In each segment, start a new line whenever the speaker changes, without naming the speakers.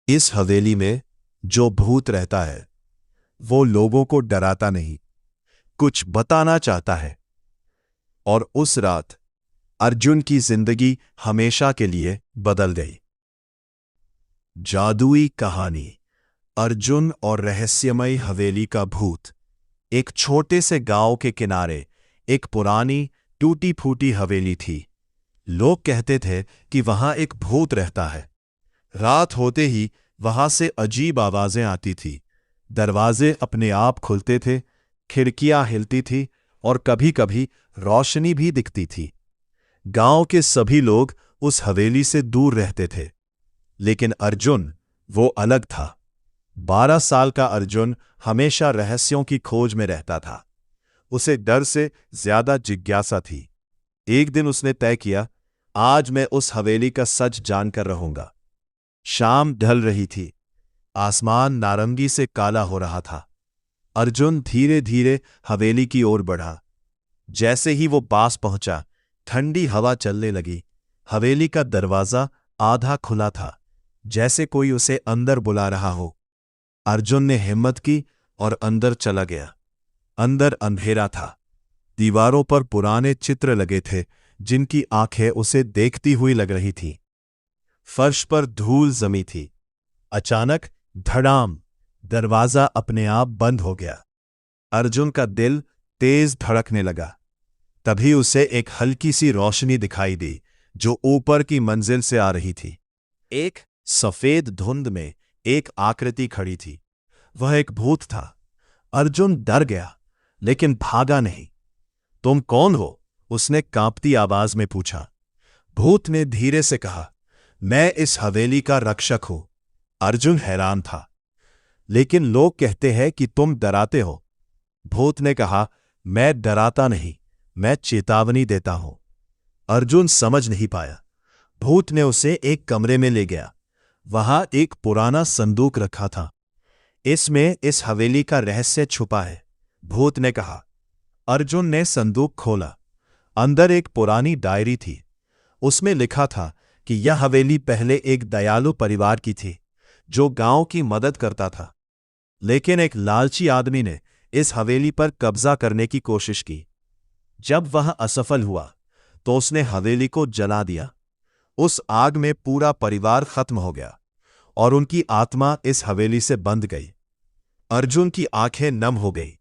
इस हवेली में जो भूत रहता है वो लोगों को डराता नहीं, कुछ बताना चाहता है। और उस रात अर्जुन की जिंदगी हमेशा के लिए बदल गई। जादुई कहानी अर्जुन और रहस्यमयी हवेली का भूत। एक छोटे से गांव के किनारे एक पुरानी टूटी फूटी हवेली थी। लोग कहते थे कि वहां एक भूत रहता है। रात होते ही वहां से अजीब आवाजें आती थी। दरवाजे अपने आप खुलते थे, खिड़कियां हिलती थी और कभी-कभी रोशनी भी दिखती थी। गांव के सभी लोग उस हवेली से दूर रहते थे, लेकिन अर्जुन वो अलग था। 12 साल का अर्जुन हमेशा रहस्यों की खोज में रहता था। उसे डर से ज्यादा जिज्ञासा थी। एक दिन उसने तय किया, आज मैं उस हवेली का सच जानकर रहूंगा। शाम ढल रही थी, आसमान नारंगी से काला हो रहा था। अर्जुन धीरे धीरे हवेली की ओर बढ़ा। जैसे ही वो पास पहुंचा, ठंडी हवा चलने लगी। हवेली का दरवाजा आधा खुला था, जैसे कोई उसे अंदर बुला रहा हो। अर्जुन ने हिम्मत की और अंदर चला गया। अंदर अंधेरा था। दीवारों पर पुराने चित्र लगे थे, जिनकी आंखें उसे देखती हुई लग रही थीं। फर्श पर धूल जमी थी। अचानक धड़ाम, दरवाजा अपने आप बंद हो गया। अर्जुन का दिल तेज धड़कने लगा। तभी उसे एक हल्की सी रोशनी दिखाई दी, जो ऊपर की मंजिल से आ रही थी। एक सफेद धुंध में एक आकृति खड़ी थी। वह एक भूत था। अर्जुन डर गया, लेकिन भागा नहीं। तुम कौन हो? उसने कांपती आवाज में पूछा। भूत ने धीरे से कहा, मैं इस हवेली का रक्षक हूं। अर्जुन हैरान था। लेकिन लोग कहते हैं कि तुम डराते हो। भूत ने कहा, मैं डराता नहीं, मैं चेतावनी देता हूं। अर्जुन समझ नहीं पाया। भूत ने उसे एक कमरे में ले गया। वहां एक पुराना संदूक रखा था। इसमें इस हवेली का रहस्य छुपा है, भूत ने कहा। अर्जुन ने संदूक खोला। अंदर एक पुरानी डायरी थी। उसमें लिखा था कि यह हवेली पहले एक दयालु परिवार की थी, जो गांव की मदद करता था। लेकिन एक लालची आदमी ने इस हवेली पर कब्जा करने की कोशिश की। जब वह असफल हुआ, तो उसने हवेली को जला दिया। उस आग में पूरा परिवार खत्म हो गया और उनकी आत्मा इस हवेली से बंध गई। अर्जुन की आंखें नम हो गई।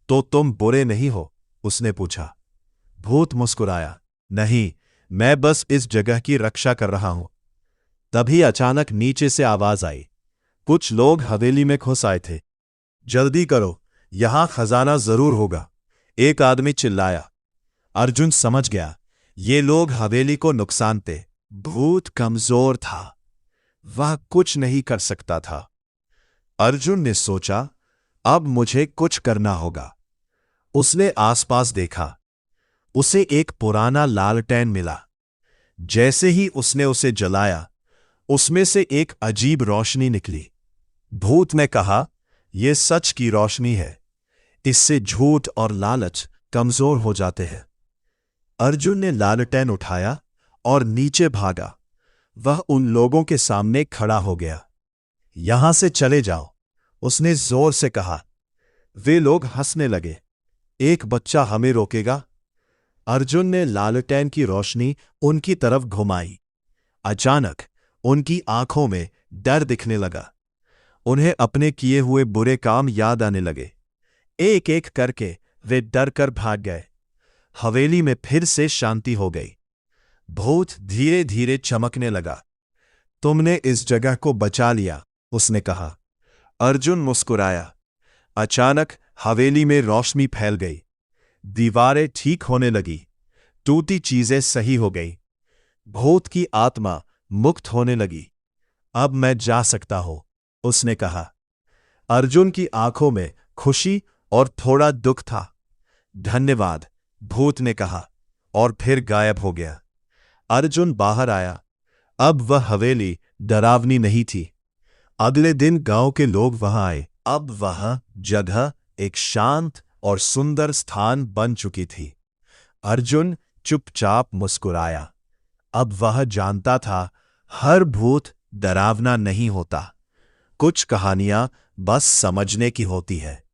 तो तुम बुरे नहीं हो? उसने पूछा। भूत मुस्कुराया, नहीं, मैं बस इस जगह की रक्षा कर रहा हूं। तभी अचानक नीचे से आवाज आई। कुछ लोग हवेली में घुस आए थे। जल्दी करो, यहां खजाना जरूर होगा, एक आदमी चिल्लाया। अर्जुन समझ गया, ये लोग हवेली को नुकसान थे। भूत कमजोर था, वह कुछ नहीं कर सकता था। अर्जुन ने सोचा, अब मुझे कुछ करना होगा। उसने आसपास देखा। उसे एक पुराना लालटेन मिला। जैसे ही उसने उसे जलाया, उसमें से एक अजीब रोशनी निकली। भूत ने कहा, यह सच की रोशनी है, इससे झूठ और लालच कमजोर हो जाते हैं। अर्जुन ने लालटेन उठाया और नीचे भागा। वह उन लोगों के सामने खड़ा हो गया। यहां से चले जाओ, उसने जोर से कहा। वे लोग हंसने लगे। एक बच्चा हमें रोकेगा? अर्जुन ने लालटेन की रोशनी उनकी तरफ घुमाई। अचानक उनकी आंखों में डर दिखने लगा। उन्हें अपने किए हुए बुरे काम याद आने लगे। एक एक करके वे डर कर भाग गए। हवेली में फिर से शांति हो गई। भूत धीरे धीरे चमकने लगा। तुमने इस जगह को बचा लिया, उसने कहा। अर्जुन मुस्कुराया। अचानक हवेली में रोशनी फैल गई। दीवारें ठीक होने लगी। टूटी चीजें सही हो गई। भूत की आत्मा मुक्त होने लगी। अब मैं जा सकता हूं, उसने कहा। अर्जुन की आंखों में खुशी और थोड़ा दुख था। धन्यवाद, भूत ने कहा और फिर गायब हो गया। अर्जुन बाहर आया। अब वह हवेली डरावनी नहीं थी। अगले दिन गांव के लोग वहां आए। अब वह जगह एक शांत और सुंदर स्थान बन चुकी थी। अर्जुन चुपचाप मुस्कुराया। अब वह जानता था, हर भूत डरावना नहीं होता, कुछ कहानियां बस समझने की होती है।